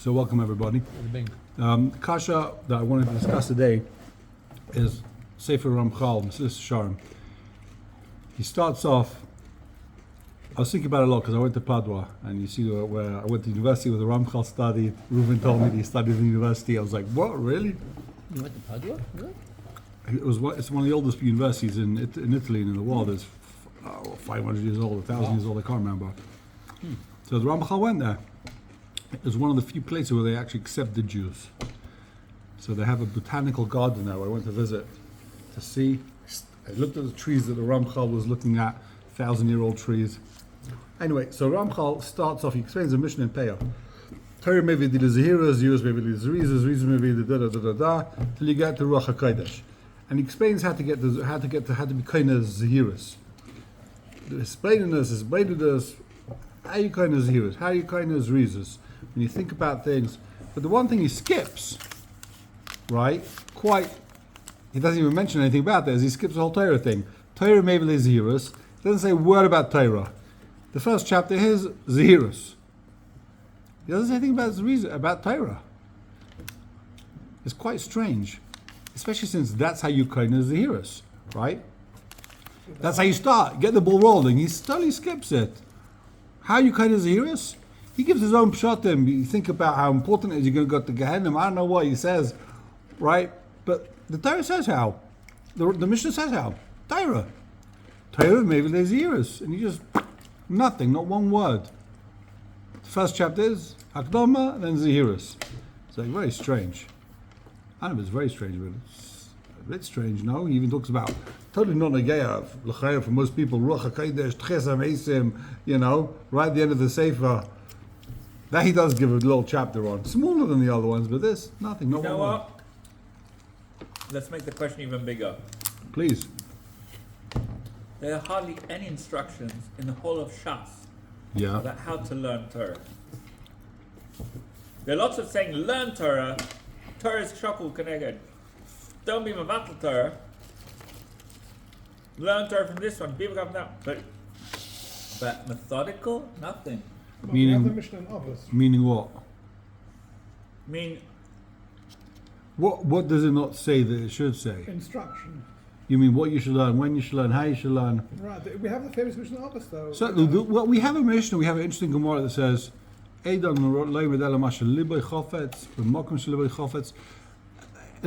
So welcome everybody. Kasha that I wanted to discuss today is Sefer Ramchal, Mrs. Sharm. He starts off, I was thinking about it a lot because I went to Padua, and you see where I went to university where the Ramchal studied. Reuven told me that he studied in university. I was like, what, really? You went to Padua? Really? It's one of the oldest universities in Italy and in the world. It's 500 years old, 1,000 years old, I can't remember. So the Ramchal went there. It was one of the few places where they actually accept the Jews. So they have a botanical garden there where I went to visit to see. I looked at the trees that the Ramchal was looking at, 1,000-year-old trees. Anyway, so Ramchal starts off, he explains the Mishnah in Peah. Torah maybe the Zehiras, Zehiras maybe the Zerizas, maybe the da-da-da-da-da, till you get to Ruach HaKodesh. And he explains how to be kind of Zehiras. Explaining this, how you kind of Zehiras, how you kind of Zerizas. When you think about things, but the one thing he skips, right? He doesn't even mention anything about that. He skips the whole Torah thing. Torah maybe the Zehiras. Doesn't say a word about Torah. The first chapter is Zehiras. He doesn't say anything about Torah. It's quite strange, especially since that's how you kind of Zehiras, right? That's how you start. Get the ball rolling. He totally skips it. How you kind of Zehiras? He gives his own pshatim. You think about how important it is you're going to go to Gehenna. I don't know what he says, right? But the Torah says how. The Mishnah says how. Torah maybe there's Zehiras. And you just, nothing, not one word. The first chapter is Hakdama, then Zehiras. It's like very strange. I don't know if it's very strange, but it's a bit strange, no? He even talks about, totally not Nageya, L'chayah for most people, Ruach HaKodesh, Tchesam Eisim, right at the end of the Sefer. That he does give a little chapter on. Smaller than the other ones, but this, nothing, not one. What? Let's make the question even bigger. Please. There are hardly any instructions in the whole of Shas about how to learn Torah. There are lots of saying, learn Torah. Torah is shakul keneged. Don't be mevatel Torah. Learn Torah from this one. People come down. But methodical? Nothing. Meaning what? What does it not say that it should say? Instruction. You mean what you should learn, when you should learn, how you should learn? Right, we have the famous Mishnah Avos though. So, we have a Mishnah, we have an interesting Gemara that says, as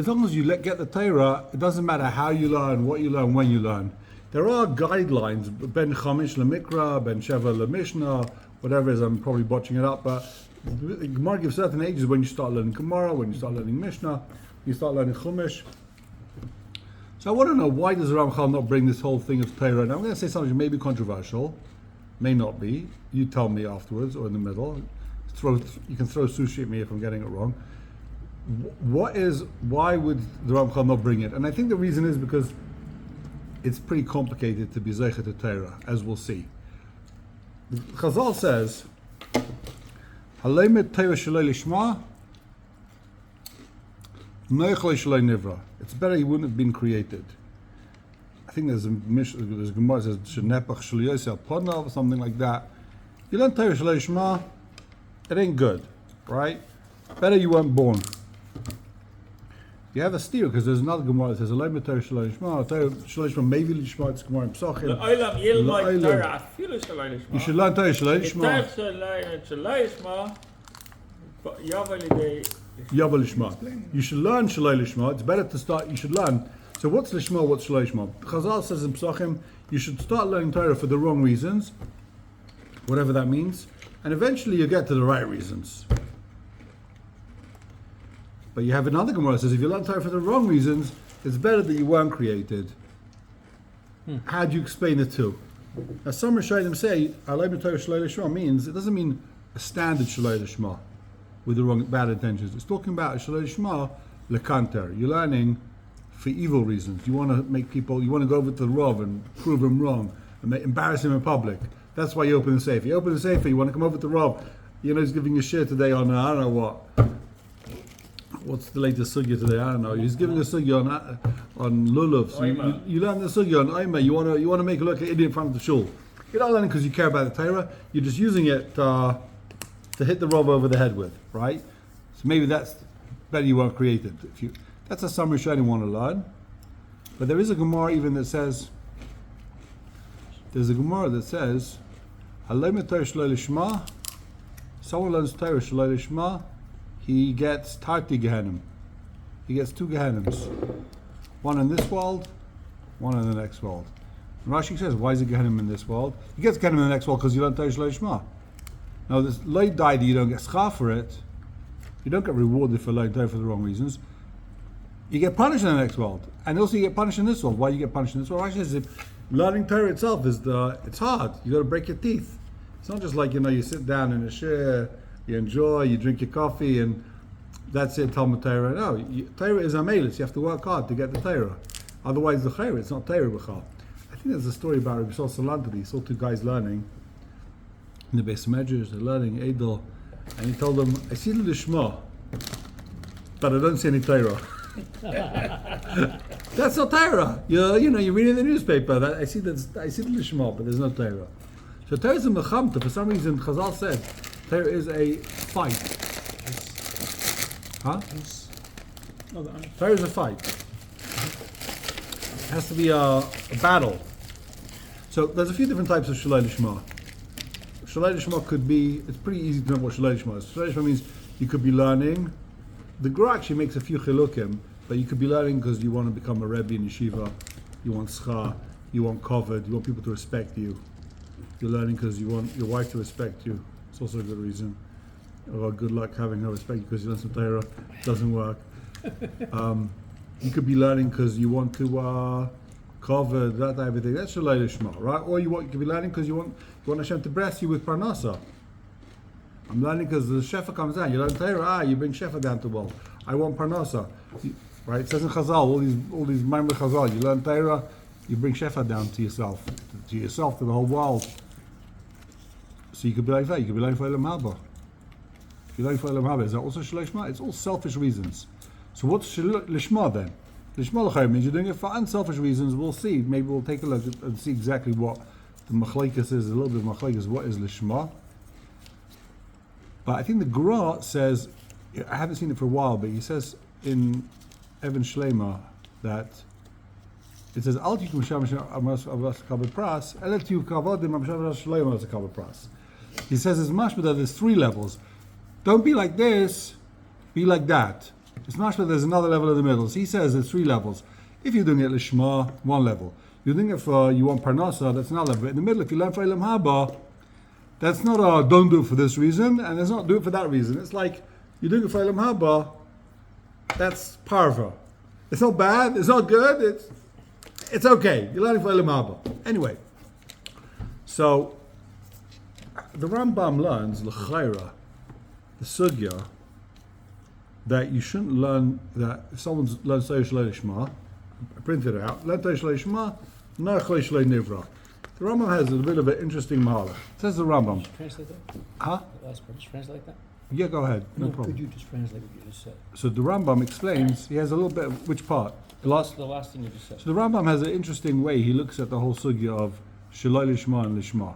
long as you get the Torah, it doesn't matter how you learn, what you learn, when you learn. There are guidelines, Ben Chamish LeMikra, Ben Sheva LeMishnah, whatever it is, I'm probably botching it up, but the Gemara gives certain ages when you start learning Gemara, when you start learning Mishnah, you start learning Chumash. So I want to know, why does Ramchal not bring this whole thing of Torah? Now I'm going to say something that may be controversial, may not be. You tell me afterwards or in the middle. You can throw sushi at me if I'm getting it wrong. Why would the Ramchal not bring it? And I think the reason is because it's pretty complicated to be Zeicha to Torah, as we'll see. Chazal says, Halemet Torah Shalei Lishmah, Noichlei Shalei Nivra. It's better he wouldn't have been created. I think there's a Gemara that says Shenepach Shalei Yosef Ponav, something like that. You learn Torah Shalei Lishmah, it ain't good, right? Better you weren't born. You have a steer because there's another Gemara that says Halemet Torah Shalei Lishmah, Torah Shalei Lishmah, maybe Lishmah, it's Gemara in Psachim. You should learn Torah Shalei Lishmah. Yava Lishma. You should learn Shalei Lishma. It's better to start, you should learn. So what's Lishma, what's Shalei Lishma? Chazal says in Psachim, you should start learning Torah for the wrong reasons, whatever that means, and eventually you get to the right reasons. But you have another Gemara that says if you learn Torah for the wrong reasons, it's better that you weren't created. How do you explain it to? Now some Rishonim say, Alayim Torah Shalei Lishma means, it doesn't mean a standard Shalei Lishma with the wrong, bad intentions. It's talking about Shalei Lishma lekanter. You're learning for evil reasons. You want to make people, you want to go over to the Rav and prove him wrong and embarrass him in public. That's why you open the safe. You open the safe, you want to come over to the Rav. He's giving you shit today on, I don't know what. What's the latest sugya today? I don't know. He's giving a sugya on lulav. So you learn the sugya on Aima. You want to make a look at idiot in front of the shul. You're not learning because you care about the Torah. You're just using it to hit the Rav over the head with, right? So maybe that's better you weren't created. That's a summary you only want to learn. But there is a Gemara even that says, someone learns Torah Shaloi Lishma, he gets Tarti Gehenim. He gets 2 Gehenim. One in this world, one in the next world. And Rashi says, why is it Gehenim in this world? He gets Gehenim in the next world because you learn Torah Shaloi Lishma. Now this Loi Dai that you don't get schar for it, you don't get rewarded for learning Torah for the wrong reasons. You get punished in the next world. And also you get punished in this world. Why do you get punished in this world? Rashi says, learning Torah itself it's hard. You got to break your teeth. It's not just like, you sit down in a chair, you enjoy, you drink your coffee, and that's it, Talmud Torah. No, Torah is amelis. You have to work hard to get the Torah. Otherwise, the Torah, it's not Torah b'chal. I think there's a story about Rabbi Shol Salanter. He saw 2 guys learning in the Beis Medrash. They're learning Edel, and he told them, I see the Lishma, but I don't see any Torah. That's not Torah. You're reading the newspaper. I see the Lishma, but there's no Torah. So Torah is a mechamta. For some reason, Chazal said Torah is a fight. Huh? Torah is a fight. It has to be a battle. So there's a few different types of Shalai Lishma. Shalai Lishma could be, it's pretty easy to know what Shalai Lishma is. Shalai Lishma means you could be learning. The Gra actually makes a few chilukim, but you could be learning because you want to become a Rebbe in yeshiva, you want schar, you want covered, you want people to respect you. You're learning because you want your wife to respect you. It's also a good reason. Or good luck having her respect you because you learn some Torah. It doesn't work. You could be learning because you want to cover that type of thing. That's Shalai Lishma, right? Or you could be learning because you want Hashem to bless you with parnasa. I'm learning because the shefa comes down. You learn Torah, you bring shefa down to the world. I want parnasa, right? It says in Chazal, all these Maimon Chazal. You learn Torah, you bring shefa down to yourself, to the whole world. So you could be like that. You could be learning for Elam Haba. If you're learning for Elam Haba, is that also Shalai Lishma? It's all selfish reasons. So what's Lishma then? Lishma l'chayim means you're doing it for unselfish reasons. We'll see. Maybe we'll take a look and see exactly what the Machlokes is. A little bit of Machlokes. What is Lishma? But I think the Gra says, I haven't seen it for a while, but he says in Evan Shlema that it says, Al tikum sham avas kabel pras, ele tiu kavodim am shavas shleima as a kabel pras. He says it's mashma that there's 3 levels. Don't be like this, be like that. It's mashma there's another level in the middle. So he says there's 3 levels. If you're doing it lishma, 1 level. You're doing it for you want parnasa, that's another level. In the middle, if you learn for Elam Haba, that's not a don't do it for this reason, and it's not do it for that reason. It's like you're doing it for Elam Haba, that's parva. It's not bad, it's not good, it's okay. You're learning for Elam Haba. Anyway, so the Rambam learns l'chayra, the sugya, that you shouldn't learn that if someone's learned Torah Shalei Lishma, I printed it out. Learn Torah Shalei Lishma, no Shalei Nivra. The Rambam has a bit of an interesting mahalach. It says the Rambam. Translate that? Huh? The last part, just translate that? Yeah, go ahead. No Could problem. you just translate what you just said? So the Rambam explains, he has a little bit of, which part? The last? The last thing you just said. So the Rambam has an interesting way he looks at the whole sugya of Shalai Lishma and Lishma.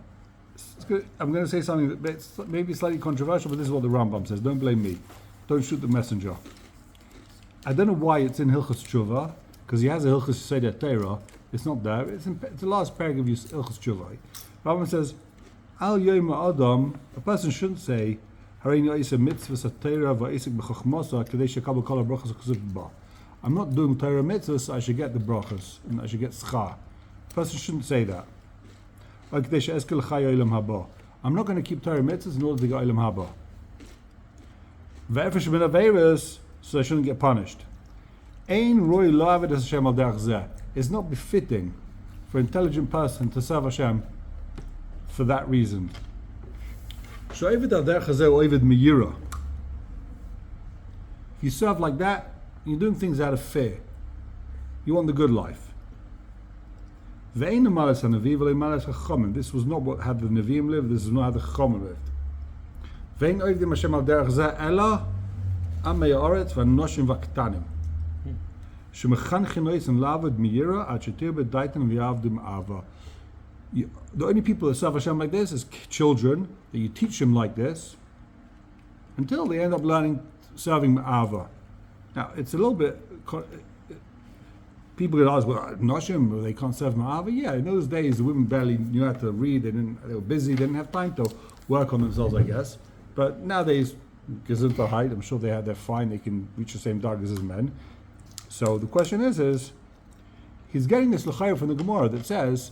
It's good. I'm going to say something that's maybe slightly controversial, but this is what the Rambam says. Don't blame me. Don't shoot the messenger. I don't know why it's in Hilchos Tshuva, because he has a Hilchos Seder Torah. It's not there. It's the last paragraph of Hilchos Tshuva. Rambam says, Al Yom Adam, a person shouldn't say, I'm not doing Torah mitzvahs, so I should get the brachas, and I should get schar. A person shouldn't say that. I'm not going to keep Torah mitzvahs in order to get Olam Haba. So I shouldn't get punished. It's not befitting for an intelligent person to serve Hashem for that reason. If you serve like that, you're doing things out of fear. You want the good life. This was not what had the Nevi'im lived, this is not how the Chachamim lived. The only people that serve Hashem like this is children, that you teach them like this, until they end up learning serving ma'ava. Now, it's a little bit... People get asked, well, Noshim, they can't serve ma'ava? Yeah, in those days, the women barely knew how to read. They were busy. They didn't have time to work on themselves, I guess. But nowadays, gesundheit, height, I'm sure they're fine. They can reach the same targets as men. So the question is he's getting this l'chayr from the Gemara that says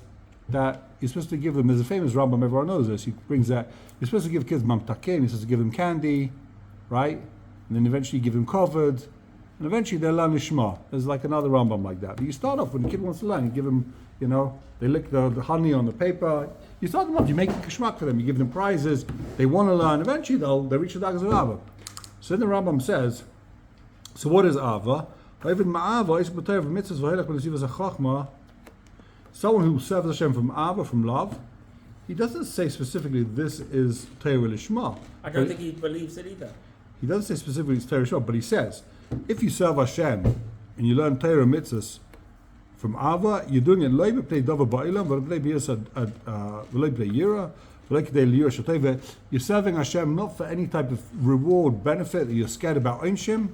that you're supposed to give them, there's a famous Rambam, everyone knows this, he brings that, you're supposed to give kids mamtakim, you're supposed to give them candy, right? And then eventually you give them covered, and eventually they'll learn Lishmah. There's like another Rambam like that. But you start off, when the kid wants to learn, you give them, they lick the honey on the paper, you start them off, you make a kishmak for them, you give them prizes, they want to learn, eventually they'll reach the dagas of Ava. So then the Rambam says, so what is Ava? Someone who serves Hashem from Ava, from love, he doesn't say specifically this is Torah Lishmah. I don't think he believes it either. He doesn't say specifically it's Torah Lishmah, but he says, if you serve Hashem and you learn Torah mitzvahs from Ava, you're doing it lo b'plei davar ba'ilam, v'lo b'plei yira, v'lo k'dei liyur shateva. You're serving Hashem not for any type of reward, benefit that you're scared about Einshim.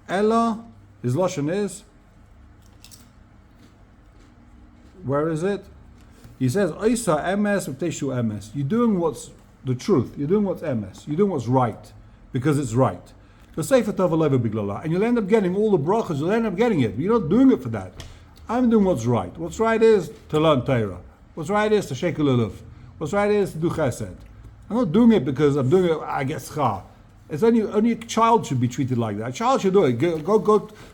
Ella, his lashon is, where is it? He says, Oisa emes v'teshu emes. You're doing what's the truth. You're doing what's emes. You're doing what's right because it's right. The sefer tov alev biglala, and you'll end up getting all the brachas. You'll end up getting it. But you're not doing it for that. I'm doing what's right. What's right is to learn Torah. What's right is to shake a lulav. What's right is to do chesed. I'm not doing it because I'm doing it. I get schar. It's only a child should be treated like that. A child should do it. Go do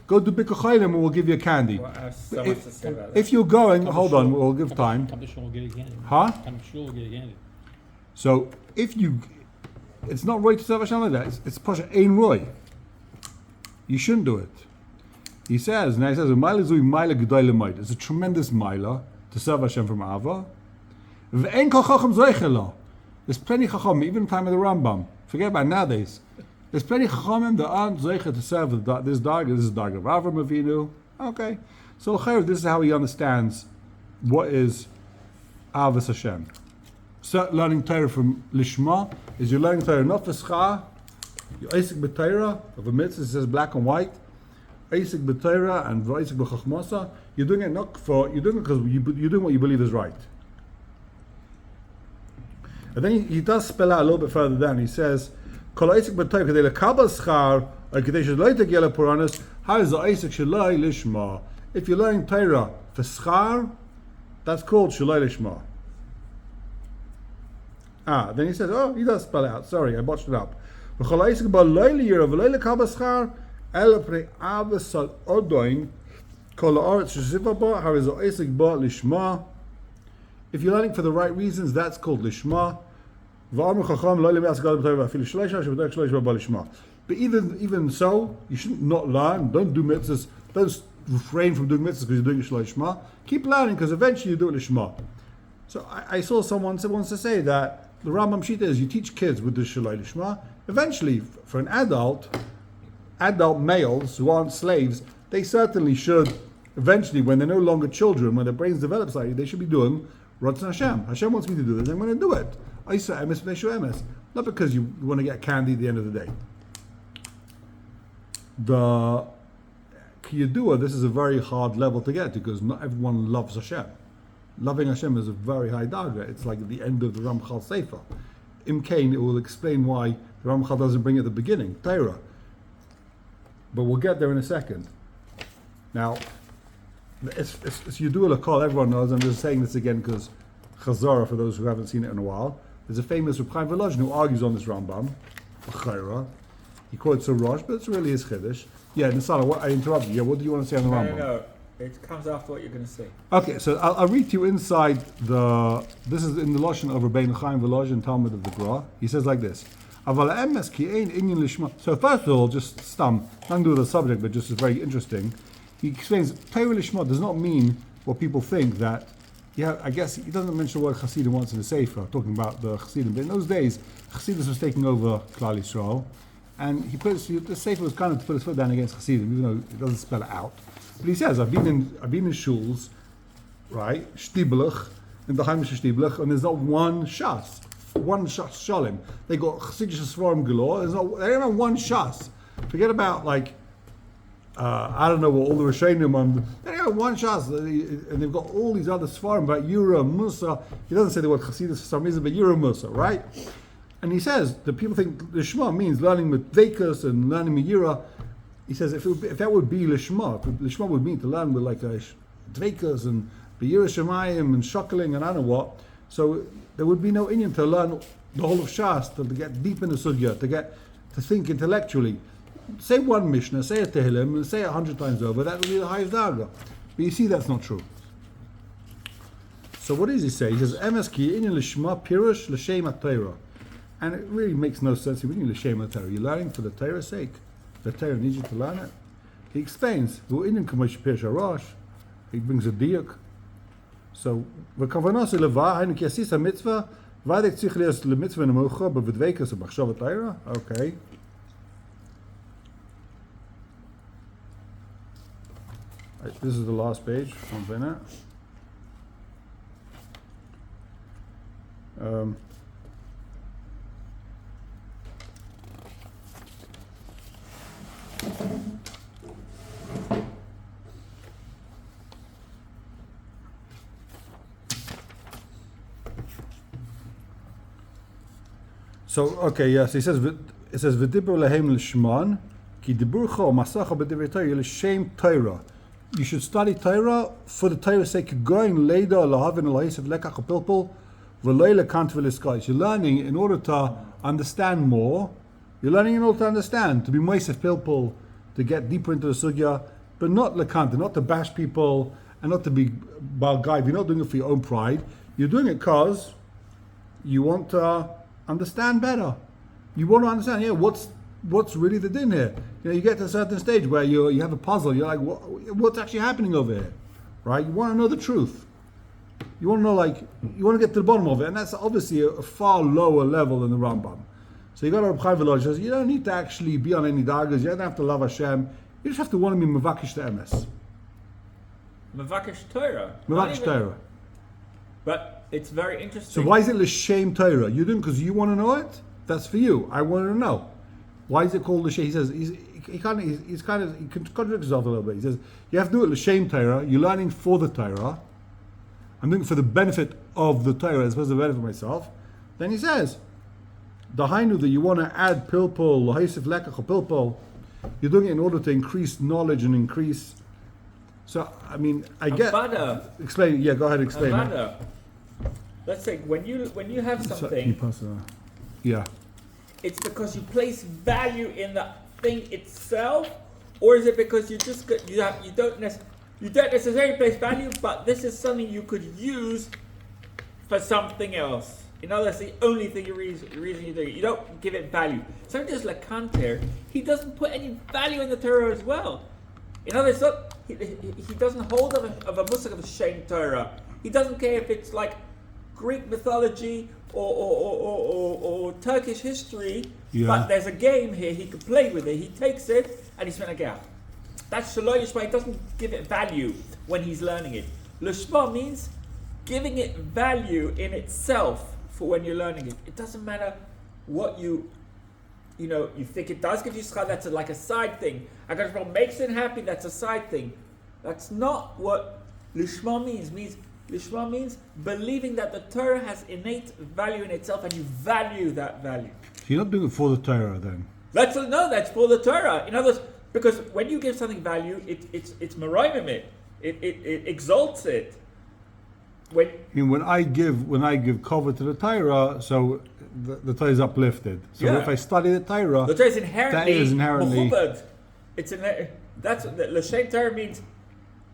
Bikkur Chaylim and we'll give you candy. Well, I have so much to say about if you're going, hold on, we'll give time. Come to shul, get a candy. Huh? Come to shul, get a candy. So if you, it's not right to serve Hashem like that. It's pasha ein roy. You shouldn't do it. He says, it's a tremendous milah to serve Hashem from Ava. There's plenty of chacham, even in the time of the Rambam. Forget about nowadays. There's plenty of chachamim that aren't zeicha to serve this darga. This is darga of Avram Avinu. Okay. So this is how he understands what is Avos Hashem. So learning Torah from Lishma is you're learning Torah not for schar. You're Isaac b'Torah of a mitzvah. It says black and white. Isaac b'Torah and Isaac b'Chachmasa. You're doing it not for. You're doing it because you're doing what you believe is right. And then he does spell out a little bit further down. He says, "Kol Isaac b'Torah kadei lekabel schar or kadei sheloi tegiel puranos. How is the Isaac sheloi lishma? If you're learning Torah for schar, that's called sheloi lishma." Then he says, he does spell out. Sorry, I botched it up. If you're learning for the right reasons, that's called lishma. But even so, you shouldn't not learn. Don't do mitzvahs. Don't refrain from doing mitzvahs because you're doing it lishma. Keep learning because eventually you do it lishma. So I saw someone wants to say that the Rambam Shita is you teach kids with the Shalai Lishma. Eventually, for an adult males who aren't slaves, they certainly should, eventually, when they're no longer children, when their brains develop slightly, they should be doing Ratzon Hashem. Hashem wants me to do this, I'm going to do it. Isa emes v'neshu emes. Not because you want to get candy at the end of the day. The Kiyadua, this is a very hard level to get to because not everyone loves Hashem. Loving Hashem is a very high darga. It's like at the end of the Ramchal Sefer. Im Kain, it will explain why the Ramchal doesn't bring it at the beginning, Torah. But we'll get there in a second. Now, it's Yudua L'Kol, everyone knows. I'm just saying this again because Chazara, for those who haven't seen it in a while, there's a famous Reb Chaim Volozhin who argues on this Rambam, Chayra. He quotes a Rosh, but it's really his Chiddush. Yeah, Nisala, I interrupted you. Yeah, what do you want to say on the Rambam? No. It comes after what you're going to say. Okay, so I'll read to you inside this is in the Lashon of Rabbeinu Chaim Volozhin, Talmud of the Gra. He says like this. So first of all, just nothing to do with the subject, but just is very interesting. He explains, Torah Lishma does not mean what people think that, I guess he doesn't mention the word Chassidim once in the Sefer, talking about the Chassidim, but in those days, Chassidus was taking over Klal Yisrael, and the Sefer was kind of to put his foot down against Chassidim, even though it doesn't spell it out. But he says, I've been in shuls, right, Shtiblich, in the Heimish Shtiblich, and there's not one shas shalim. They got Chassidish Sforim galore. They don't have one shas. Forget about like, I don't know what all the Rishonim on. They have one Shas, and they've got all these other Svarim about Yura, Musa. He doesn't say the word Chassidus for some reason, but Yura, Musa, right? And he says that people think Lishma means learning with Vekas and learning with Yura. He says if that would be Lishma, Lishma would mean to learn with like Dvekas and Yira Shemayim and Shokeling and I don't know what. So there would be no Indian to learn the whole of Shas, to get deep in the Sugya, to think intellectually. Say one Mishnah, say a Tehillim, and say it 100 times over, that would be the highest Darga. But you see that's not true. So what does he say? He says, Emes ki inyan lishma pirush l'shem ha-Torah. And it really makes no sense. When you l'shem ha-Torah, you're learning for the Torah's sake. The Torah needs you to learn it. He explains, V'u inyan k'mosh pirush ha-rosh. He brings a diuk. So, v'kavanos eleva, hainu ki asis ha-mitzvah, v'adek tzich lias le-mitzvah nemucha, b'v'dveikas ha-b'chshav ha-Torah. Okay. This is the last page. One minute. So okay, yes, he says it says v'dibur lehem l'shman ki diburcha masacha b'divrei Torah l'shem Torah. You should study Torah for the Torah's sake. Going leda lahavin lahisav lekach pilpul v'loy lekant v'liskais. You're learning in order to understand more. You're learning in order to understand, to be moisef pilpul, to get deeper into the sugya, but not lekant, not to bash people and not to be balgai. You're not doing it for your own pride. You're doing it because you want to understand better. You want to understand, what's really the din here? You get to a certain stage where you have a puzzle. You're like, what's actually happening over here, right? You want to know the truth. You want to know, you want to get to the bottom of it, and that's obviously a far lower level than the Rambam. So you got to Reb Chaim Volozhin says you don't need to actually be on any dargas. You don't have to love Hashem. You just have to want to be mevakish to emes. Mevakish Torah. Mevakish Torah. But it's very interesting. So why is it l'shem Torah? You doing because you want to know it? That's for you. I want to know. Why is it called l'shem? He says he contradicts himself a little bit. He says you have to do it l'shem Torah. You're learning for the Torah. I'm doing it for the benefit of the Torah as opposed to the benefit of myself. Then he says the hainu that you want to add pilpul, l'haisif lekach pilpul. You're doing it in order to increase knowledge and increase. So I mean, I get. Explain. Yeah, go ahead. Explain. Let's say when you have something. Yeah. It's because you place value in the thing itself, or is it because you don't necessarily place value, but this is something you could use for something else. In other words, the only thing reason you're doing it. You don't give it value. So just like Kanter, he doesn't put any value in the Torah as well. In other words, he doesn't hold of a musik of a Shem Torah. He doesn't care if it's like Greek mythology or Turkish history, but there's a game here, he can play with it, he takes it, and he's going to get out. That's Torah Lishmah. He doesn't give it value when he's learning it. Lishmah means giving it value in itself for when you're learning it. It doesn't matter what you think it does give you schar, that's like a side thing. HaKadosh Baruch Hu makes it happy, that's a side thing. That's not what Lishmah means. Lishmah means believing that the Torah has innate value in itself and you value that value. So you're not doing it for the Torah then? That's for the Torah. In other words, because when you give something value, it's meraimim it. It exalts it. When I give cover to the Torah, so the Torah is uplifted. So if I study the Torah is inherently that is inherently that's the l'shem Torah means.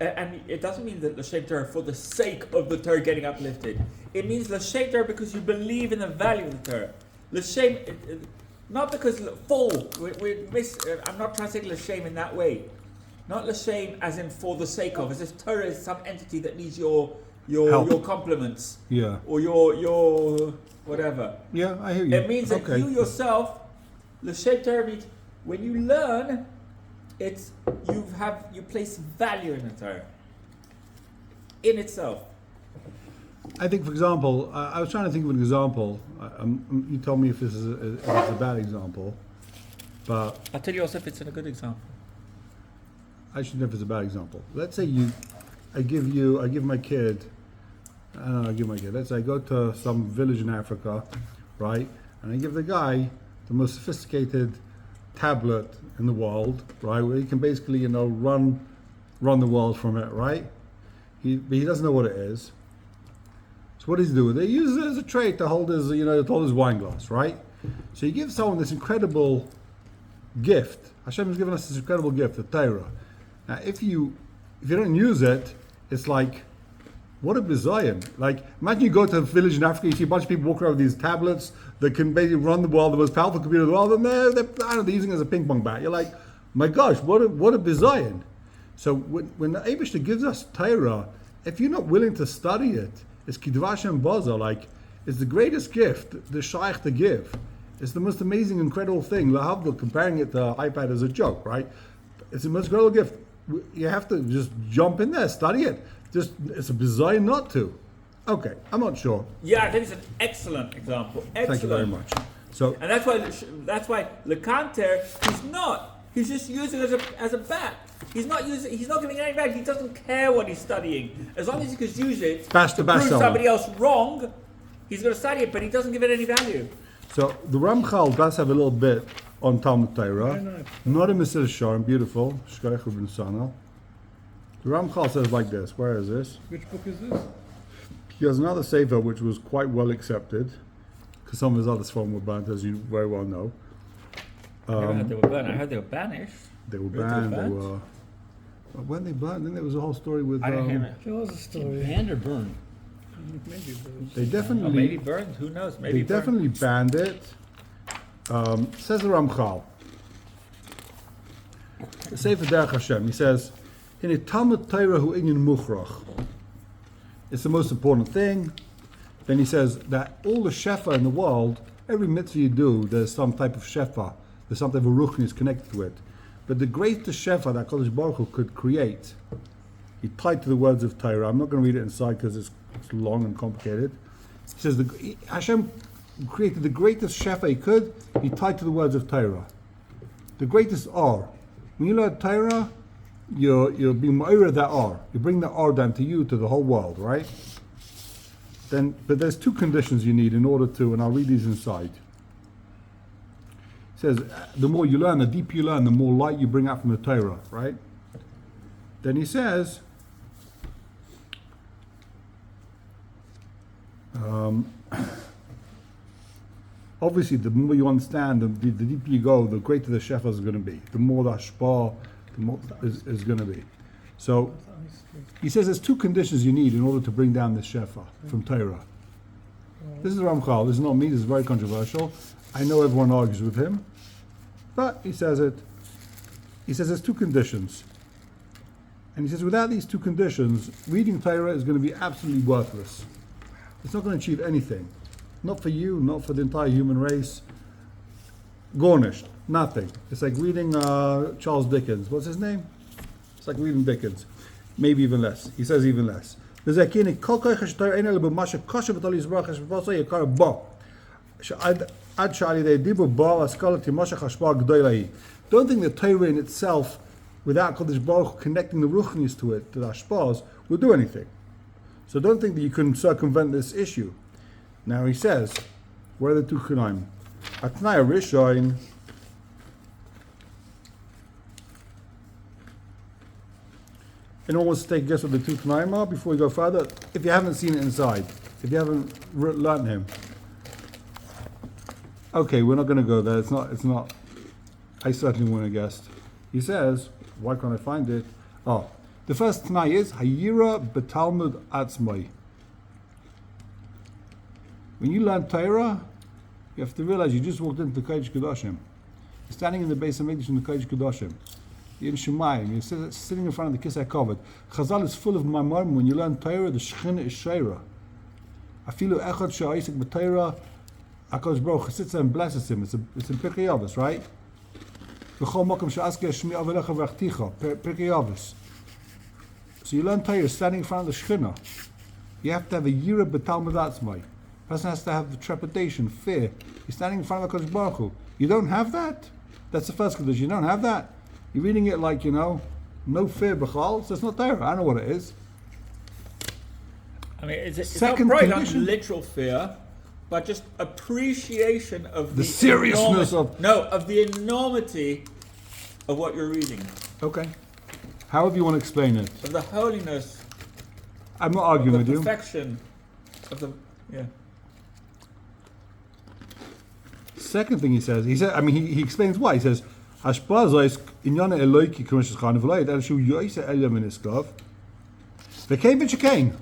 And it doesn't mean that l'shem Torah for the sake of the Torah getting uplifted. It means l'shem Torah because you believe in the value of the Torah. L'shem, not because full. I'm not translating l'shem in that way. Not l'shem as in for the sake of, as if Torah is some entity that needs your compliments. Yeah. Or your whatever. Yeah, I hear you. It means that you yourself, l'shem Torah means when you learn. You place value in the Torah in itself. I think, for example, I was trying to think of an example. You tell me if this is a bad example. But I'll tell you also if it's a good example. I should know if it's a bad example. Let's say I give my kid, let's say I go to some village in Africa, right? And I give the guy the most sophisticated tablet in the world, right? Where he can basically, run the world from it, right? But he doesn't know what it is. So what does he do with it? He uses it as a tray to hold his, to hold his wine glass, right? So you give someone this incredible gift. Hashem has given us this incredible gift, the Torah. Now, if you don't use it, it's like, what a bizayon. Like, imagine you go to a village in Africa, you see a bunch of people walking around with these tablets that can basically run the world, the most powerful computer in the world, and they're using it as a ping pong bat. You're like, my gosh, what a bizayon. So when the Eibishter gives us Torah, if you're not willing to study it, it's kidvash and baza, like, it's the greatest gift the shaykh to give. It's the most amazing, incredible thing. Lahavdil, comparing it to iPad as a joke, right? It's the most incredible gift. You have to just jump in there, study it. It's a bizarre not to. Okay, I'm not sure. Yeah, I think it's an excellent example. Excellent. Thank you very much. So, And that's why Lecanter, he's just using it as a bat. He's not giving any value. He doesn't care what he's studying. As long as he can use it Bash to the bash prove someone. somebody else wrong, he's going to study it, but he doesn't give it any value. so the Ramchal does have a little bit on Talmud Torah. Very nice. Not in Mesilas Yesharim, beautiful. Shkarech Ibn Sana. The Ramchal says like this. Where is this? Which book is this? He has another sefer which was quite well accepted, because some of his other Sforim were burnt, as you very well know. I heard they were burned. I heard they were banished. They were Were they banned. burnt? But when they burned, then there was a whole story with. I didn't hear it. There was a story. Banned or burned? Maybe there was. They Oh, definitely, maybe burned. Who knows? Maybe they definitely banned it. Says the Ramchal. Sefer Derech Hashem. He says, "In a Talmud Torah hu inyan muchrach." It's the most important thing. Then he says that all the shefa in the world, every mitzvah you do, there's some type of shefa. There's some type of ruchnis connected to it. But the greatest shefa that Kodesh Baruch Hu could create, he tied to the words of Torah. I'm not going to read it inside because it's long and complicated. He says Hashem created the greatest shefa he could. He tied to the words of Torah. The greatest R. When you learn Torah, you're being ma'ira that R. You bring the R down to you, to the whole world, right? But there's two conditions you need in order to, and I'll read these inside. It says, the more you learn, the deeper you learn, the more light you bring out from the Torah, right? Then he says, obviously, the more you understand, the deeper you go, the greater the shefa is going to be. The more the hashpah, the more is going to be. So, he says there's two conditions you need in order to bring down this shefa from Torah. This is Ramchal. This is not me. This is very controversial. I know everyone argues with him, but he says it. He says there's two conditions. And he says without these two conditions, reading Torah is going to be absolutely worthless. It's not going to achieve anything. Not for you, not for the entire human race. Garnished, nothing. It's like reading Charles Dickens. What's his name? It's like reading Dickens. Maybe even less. He says even less. Don't think the Torah in itself, without Kodesh Baruch Hu connecting the ruchnis to it, to the ashpaz, will do anything. So don't think that you can circumvent this issue. Now he says, where are the two Chunaim? Atnai Rishon. Anyone wants to take a guess what the two Chunaim are before we go further? If you haven't seen it inside, if you haven't learned him. Okay, we're not going to go there. It's not. I certainly wouldn't have guessed. He says, why can't I find it? Oh, the first Tanai is Hayira B'Talmud Atzmai. When you learn Torah, you have to realize you just walked into the Kodesh Kodashim. You're standing in the base of Mikdash in the Kodesh Kodashim. You're in Shemayim. You're sitting in front of the Kisei Kavod. Chazal is full of Maimorim. When you learn Torah, the Shechina is Sheira. Afilu Echad She'aisik B'Torah. HaKadosh Baruch Hu sits there and blesses him. It's in Pirkei Avos, right? V'chol mokom she'aski Hashmi avelecha v'achticha. Pirkei Avos. So you learn Torah standing in front of the Shechina. You have to have a Yira B'Talmud Atzmai. Person has to have trepidation, fear. You're standing in front of HaKadosh Baruch Hu. You don't have that? That's the first condition. You don't have that. You're reading it like, no fear b'chal, so it's not Torah. I know what it is. I mean, it's Second not probably not condition. literal fear, but just appreciation of The seriousness of the enormity of what you're reading, Okay. However you want to explain it. of the holiness, I'm not of arguing the with you. perfection, of the Second thing he says, he explains why. He says, "Hashpah zayis inyana eloiki k'mishes chanu v'layit elishu yoyse elia miniskav v'kein v'chekein."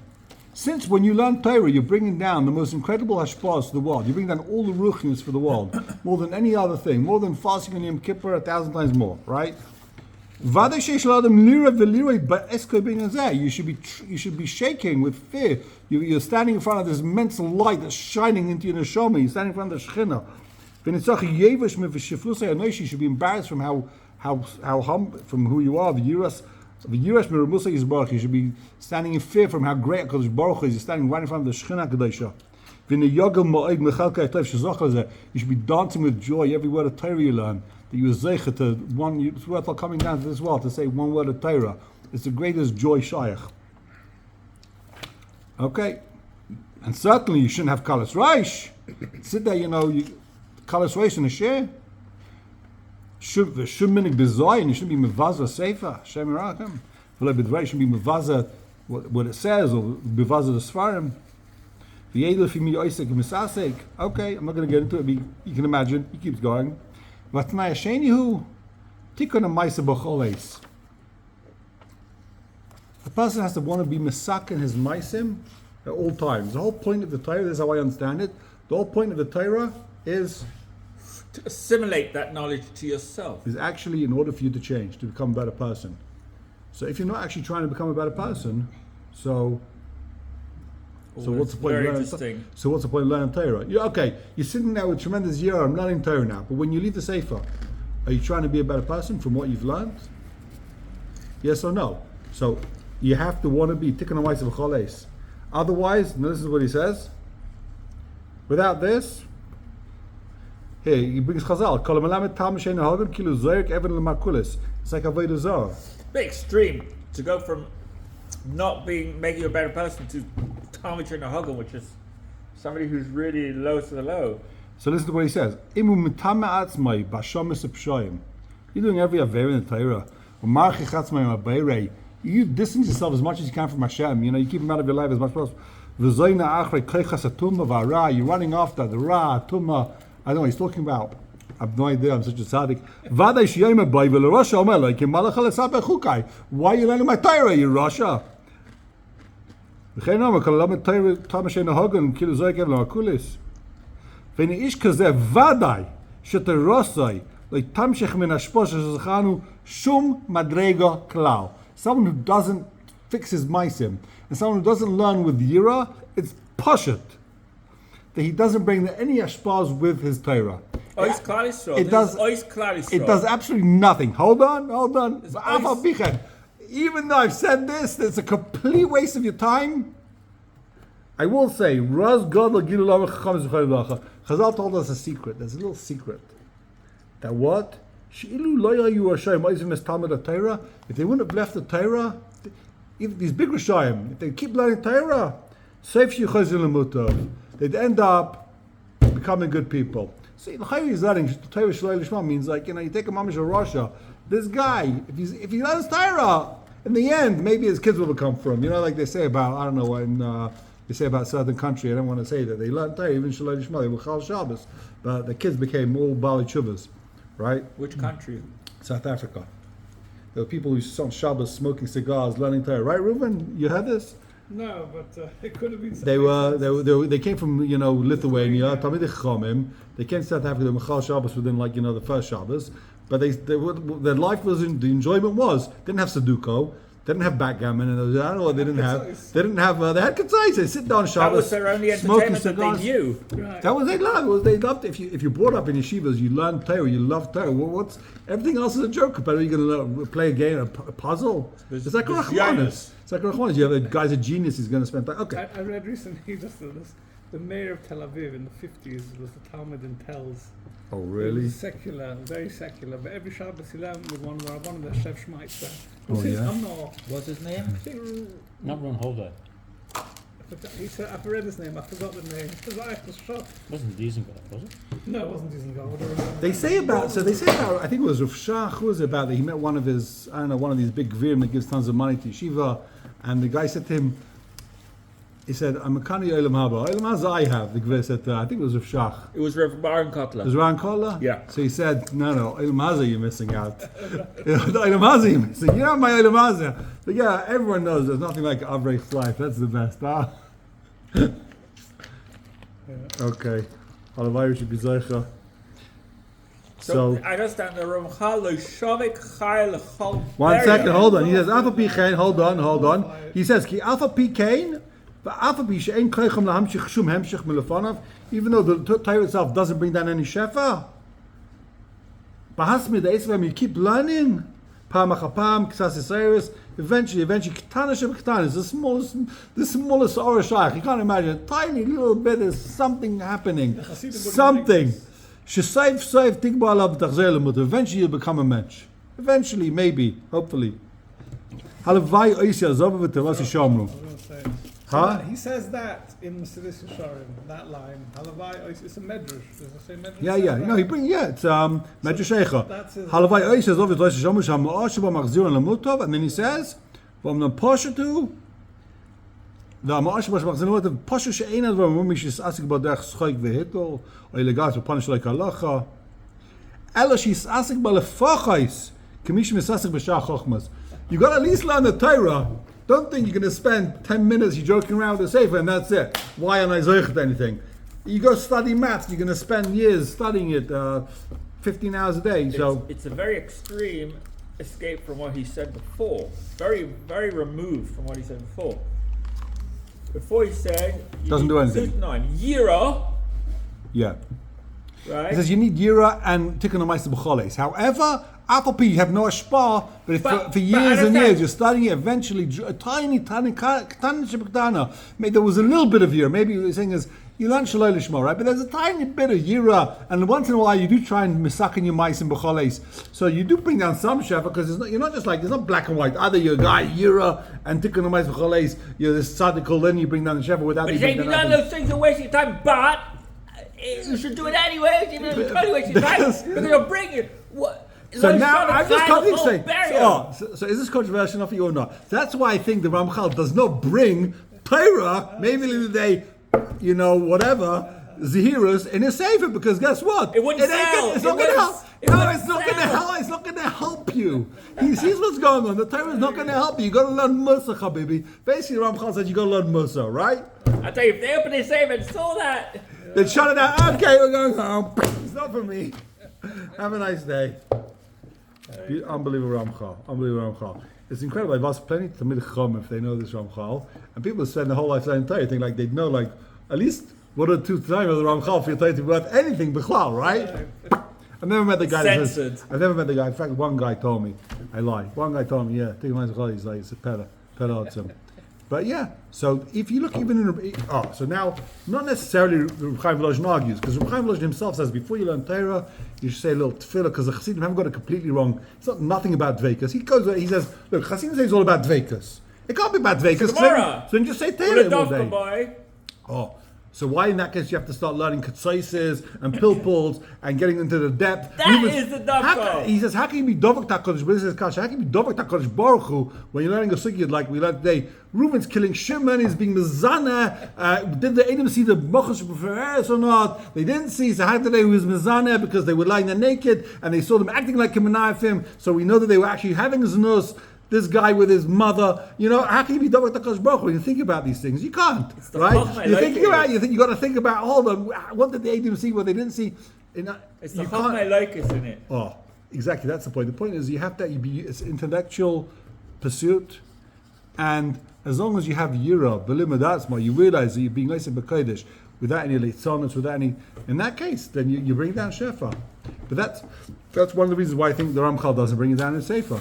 Since when you learn Torah, you're bringing down the most incredible hashpahs to the world. You bring down all the ruchnius for the world, more than any other thing, more than fasting on Yom Kippur 1,000 times more, right? You should be shaking with fear. You're standing in front of this immense light that's shining into your neshama. You're standing in front of the Shekhinah. You should be embarrassed from how humble, from who you are. You should be standing in fear from how great HaKadosh Baruch Hu is. You're standing right in front of the Shekhinah Kadosha. You should be dancing with joy every word of Torah you learn. That you are zeicha to one. It's worth coming down to this world to say one word of Torah. It's the greatest joy shaykh. Okay, and certainly you shouldn't have kalas reish. Sit there, kalas reish in a share. Should minig bezoyin. You shouldn't be mevaza sefer. Shem yirakim. V'lo b'dvei should be mevaza what it says or mevaza the svarim. V'yedel fi mi oisek misasek. Okay, I'm not going to get into it. But you can imagine. He keeps going. Vatnai Hasheni hu tikun ha'maisa b'choles. A person has to want to be mesak in his maisim at all times. The whole point of the Torah, this is how I understand it. The whole point of the Torah is to assimilate that knowledge to yourself. Actually in order for you to change, to become a better person. So if you're not actually trying to become a better person, so what's the point of learning? So what's the point of learning Torah? You're sitting there with tremendous year. I'm learning Torah now, but when you leave the sefer, are you trying to be a better person from what you've learned? Yes or no? So you have to want to be tikkun ha'maisa v'choles. Otherwise, and this is what he says. Without this, here he brings Chazal. Kol ha'melamed tam she'eino hagen kilu zoyek even l'makulis. It's like avodah zarah. Bit extreme to go from not making you a better person to Talmud Nahagam, which is somebody who's really low to the low. So listen to what he says. Imu mitame atzmai b'shamis ha'pshoyim. You're doing every aver in the Torah. U'marchich atzmai ma'beirei. You distance yourself as much as you can from Hashem. You keep him out of your life as much as possible. V'zoyna achrei koichas ha'tumma v'ara. You're running after the ra, tumma. I don't know what he's talking about. I have no idea. I'm such a tzaddik. V'adai sh'yoyim b'ay v'lerosha omer lo kim malach ha'lesab bechukai. Why are you learning my Torah, you Rasha? וכן אומר, כל הלמד תמה שאין ההוגן, כאילו זויק אבן המקוליס. ואין איש כזה ודאי שתרוסי לא תמשך מן השפוע שזכרנו שום מדרגה כלל. Someone who doesn't fix his maisim, and someone who doesn't learn with yira, it's pashut. That he doesn't bring any ashpaz with his Torah. It does absolutely nothing. Hold on. Even though I've said this, it's a complete waste of your time. I will say, Chazal told us a secret. There's a little secret. That what? If they wouldn't have left the Torah, these big Rishayim, if they keep learning Torah, they'd end up becoming good people. See, the Chayyim is learning Torah Lishmah means you take a mamish of Russia. This guy, if he learns Torah, in the end, maybe his kids will become from him. Like they say about, I don't know, when they say about certain country, I don't want to say that. They learned Torah, even Shalai Lishma, they were Chal Shabbos, but the kids became all Bali Chuvas, right? Which country? South Africa. There were people who saw Shabbos smoking cigars, learning Torah. Right, Reuven? You heard this? No, but it could have been. They came from Lithuania, Talmidei Chachamim. They came to South Africa. They were Chal Shabbos within the first Shabbos. But their life was the enjoyment was they didn't have Sudoku, they didn't have backgammon, and I don't know what they didn't have. They didn't have. They had Ketzais. They sit down Shabbos. That was their only entertainment that they knew. Right. That was they loved. They loved. If you brought up in yeshivas, you learned Torah, you loved Torah. What's everything else is a joke? But are you going to play a game, a puzzle? It's like Rachmanis. It's like Rachmanis. You have a guy's a genius. He's going to spend time. Okay. I read recently just this. the mayor of Tel Aviv in the 50s was the Talmud in Telz. Oh, It really? was secular, very secular, but every Shabbos he learned with one of the Chef Schmeitzer. Oh, yeah? I'm not. What's his name? I think Not Ron Holder. he said, I've read his name, I forgot the name. Because I was shocked. Wasn't Diesengard, was it? No, it wasn't Dizengold. They say about, I think it was Rav Shach, who was it about that he met one of his, I don't know, one of these big gvirim that gives tons of money to yeshiva, and the guy said to him, he said, I'm a Kani Olam Haba. Olam Haza I have, the gvir said, I think it was Rav Shach. It was Rev Baron It Kotler. was Ran Kotler? Yeah. So he said, no, Olam Haza you're missing out. The Olam Haza you're missing. You know my Olam Haza. But yeah, everyone knows there's nothing like Avreich's life. That's the best, huh? Okay. Halavai should be Zeicha. So I understand the Ramchal lo shavik chai l'chol. 1 second, hold on. He says, Alpha P Kain, hold on. He says, Ki Alpha P Kain, but Alpha P She'en Koichem Lahamshich Shum Hemshich Milofonov, even though the Torah itself doesn't bring down any Shefa. Bahasmi the Esvem, you keep learning. Pam Achapam, Ksas Yisairis, eventually, Ketana Shem Ketana is the smallest Orah Shaykh. You can't imagine, a tiny little bit is something happening. Something. Shesayf Sayf Tigba Alav Tachzer Lemut. Eventually you'll become a mensch. Eventually, maybe, hopefully. Halavai Oisya Zova V'Tevasi Shamru. Huh? He says that in Mesidus Yesharim, that line. Halavai, it's a medrash. Does it say medrash? Yeah. No, he bring it's Medrash Eicha. That's his- Halavai Oisya Zova V'Tevasi Shamru Shama Sheba Machzir Lemutov, and then he says, Vom Nam Poshatu. The Ma'ash Bash Machzir Lemutov Poshu She'ena Dvar Mumi Shis Asik Badech Schoik V'Hitol. Or Ilegat or punish like halacha. Ela she's asking balefachais. Kamish misasik b'shah chochmas. You got to at least learn the Torah. Don't think you're going to spend 10 minutes you joking around with the sefer and that's it. Why am I zoichet anything? You go study maths. You're going to spend years studying it, 15 hours a day. So It's a very extreme escape from what he said before. Very, very removed from what he said before. Before he said you Doesn't need do anything. 9 Yira, yeah, right? he says you need yira and tikkun amaisa b'choles. However, Apple you have no ashpa, but if But for years and understand- years you're studying it, eventually a tiny shebekdana. Maybe there was a little bit of yira. Maybe you're saying is you learn Torah Lishmah, right? But there's a tiny bit of yira, and once in a while you do try and misakin your mice and b'choles. So you do bring down some shefa because you're not just like it's not black and white. Either you're a guy yira and tikkun amaisa b'choles. You're this tzaddik, then you bring down the shefa without. But even he's saying you doing none nothing. of those things are wasting your time, but you should do it anyways, even if it's totally wasting your time, Because- because you'll bring it. What? So Lo now shavik I'm just chai coming l'chol saying, burial. so is this controversial enough for you or not? That's why I think the Ramchal does not bring Torah, maybe in the day, whatever, Zahirus in his sefer, because guess what? It wouldn't ain't sell. Gonna, it's It not going to wouldn't- help. it No, wouldn't it's not going to sell. help. It's not going to help you. He sees what's going on. The Torah is not going to help you. You got to learn Musa, Habibi. Basically, Ramchal said you got to learn Musa, right? I tell you, if they opened his safe and saw that, Then shut it down. Okay, we're going home. It's not for me. Have a nice day. Unbelievable Ramchal. It's incredible. I've asked plenty to Tamid Chum if they know this Ramchal, and people spend their whole life saying Torah, think like they'd know like at least 1 or 2 times of the Ramchal for your Torah to be worth anything, Bichlal, right? I've never met the guy. That says, Censored. I've never met the guy. In fact, one guy told me. I lie. One guy told me, yeah, take my Zachal, he's like it's a peta. But yeah, so if you look even in so now not necessarily Reb Chaim Volozhin argues, because Reb Chaim Volozhin himself says before you learn Torah you should say a little tefillah, because the Chassidim haven't got it completely wrong. It's not nothing about dveikus. He says, look, Chassidim says it's all about dveikus. It can't be about dveikus. Gemara. So then just say with Torah a all dovka day. boy, Oh, so why in that case you have to start learning ketzaises and pilpuls and getting into the depth? That is the dovka. He says, how can you be dovak takodesh? But he says, Kasha, how can you be dovak takodesh baruch Hu when you're learning a sugyad like we learned today? Reuben's killing Shimon, he's being mezana. Did the Edom see the mochas preferes or not? They didn't see. So how did they was mezana because they were lying there naked and they saw them acting like Kemanayafim. So we know that they were actually having znus. This guy with his mother, how can you be dovak takodesh baruch Hu when you think about these things? You can't, the right? chokhmah You're thinking loki. about. You got to think about. Hold on, what did the Edom see? What they didn't see? it's the You can't- Chokhmah locus in it. Oh, exactly. That's the point. The point is you have to be it's intellectual pursuit, and as long as you have yira, b'limadatzma, you realize that you're being nice and b'kodesh without any leitzonus, without any. In that case, then you bring down shefa. But that's one of the reasons why I think the Ramchal doesn't bring it down in sefer.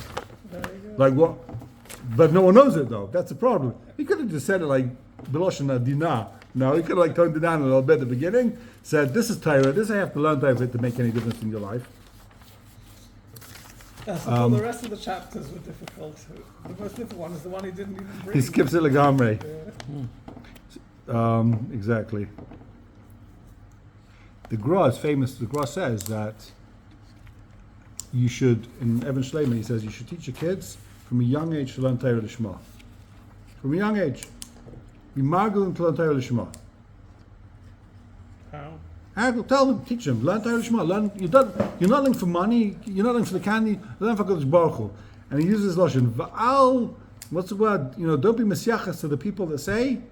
Like what? But no one knows it though. That's the problem. He could have just said it like Beloshin Dinah. No, he could have toned it down a little bit at the beginning. Said, this is Torah. This I have to learn Torah for it to make any difference in your life. So the rest of the chapters were difficult. The most difficult one is the one he didn't even bring. He skips it legamre. Yeah. Exactly. The Gra is famous. The Gra says that you should, in Evan Shleiman, he says you should teach your kids from a young age to learn Torah Lishmah. From a young age. Be margul to learn Torah Lishmah. How? Tell them, teach them, learn Torah Lishmah. Learn. You're not looking for money. You're not looking for the candy. Learn for Kodesh Baruch Hu. And he uses lashon. Va'al. What's the word? Don't be mesiachas to the people that say.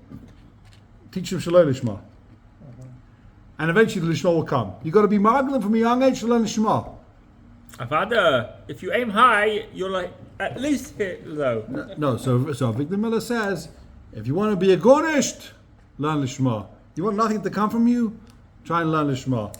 Teach them Shalom Lishmah. And eventually the Lishmah will come. You got to be margul from a young age to learn Lishmah. Avada, if you aim high, you'll like at least hit low. No, so Victor Miller says, if you want to be a Gornisht, learn Lishma. You want nothing to come from you, try and learn Lishma.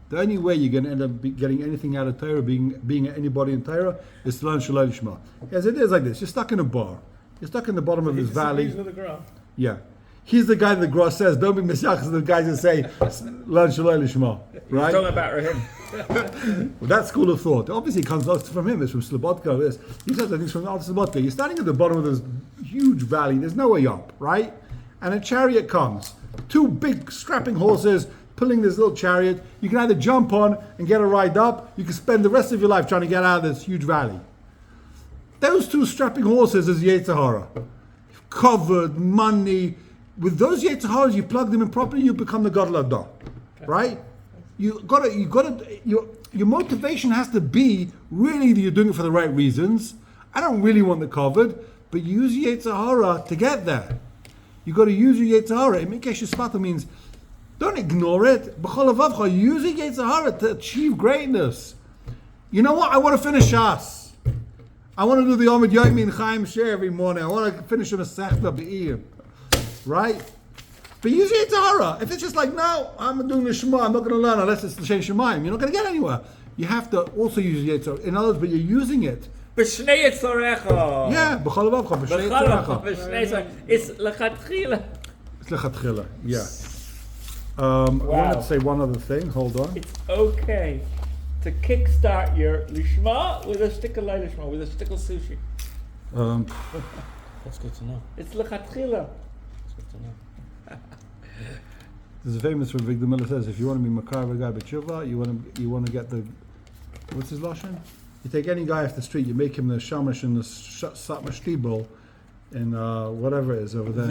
The only way you're going to end up getting anything out of Torah, being anybody in Torah, is to learn Shalom Lishma. As it is like this, you're stuck in a bar. You're stuck in the bottom of this valley. With the graph. Yeah. He's the guy that the Gross says, don't be Messiah, the guys that say, learn Shalom Lishma. Right? Talking about him. Well, that school of thought, obviously it comes not from him, it's from Slobodka. He says, I think it's from Al Slobodka. You're standing at the bottom of this huge valley, there's no way up, right? And a chariot comes. Two big strapping horses pulling this little chariot. You can either jump on and get a ride up, you can spend the rest of your life trying to get out of this huge valley. Those two strapping horses is Yetzer Hara. Covered, money. With those Yetzer Haras, you plug them in properly, you become the Gadol Hador, right? Your motivation has to be really that you're doing it for the right reasons. I don't really want the covered, but you use Yetzer Hara to get there. You got to use your Yetzer Hara. Mikesh Spata means don't ignore it. B'chol avavcha, use your Yetzer Hara to achieve greatness. You know what? I want to finish Shas. I want to do the Omid Yomi and Chaim Sheh every morning. I want to finish a Masechta Be'ir. Right? But use Yetzer Hara. If it's just like, no, I'm doing the Shema, I'm not going to learn unless it's L'Shem Shemaim, you're not going to get anywhere. You have to also use Yetzer Hara. In other words, but you're using it. B'shnei Yitzorecha. Yeah, b'chol avavcha, b'shnei yitzorecha. B'shnei. It's lechatchila. It's lechatchila, yeah. I wanted to say one other thing, hold on. It's okay to kickstart your lishma with a stick of light lishma, with a stick of sushi. That's good to know. It's lechatchila. That's good to know. There's a famous where Victor Miller says, if you want to be makar v'gai b'tshuva, you want to get the, what's his lashon? You take any guy off the street, you make him the shamash in the satmar shtibel in whatever it is over there.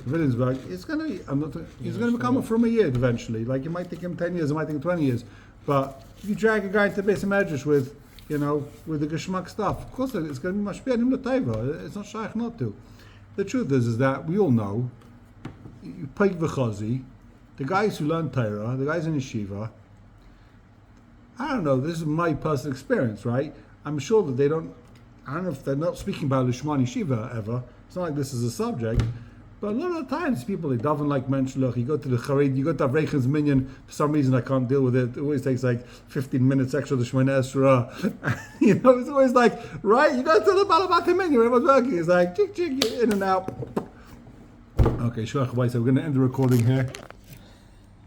Williamsburg. He's going to become a from a yid eventually. Like, it might take him 10 years, it might take him 20 years. But if you drag a guy into the Beis HaMedrash with the geschmack stuff, of course it's going to be mashpia him l'taiva. It's not shaykh not to. The truth is that we all know, Peik v'chazi, the guys who learn Torah, the guys in yeshiva, I don't know, this is my personal experience, right? I'm sure that I don't know if they're not speaking about Lishman Yeshiva ever. It's not like this is a subject. But a lot of times people, they daven like Menschluch, you go to the Charid, you go to Avreichens Minyan, for some reason I can't deal with it. It always takes like 15 minutes extra to Shemona Esra. It's always like, right, you go to the Balabat Minyan, everyone's working. It's like, chick, in and out. Okay, Shulach Weis, we're going to end the recording here.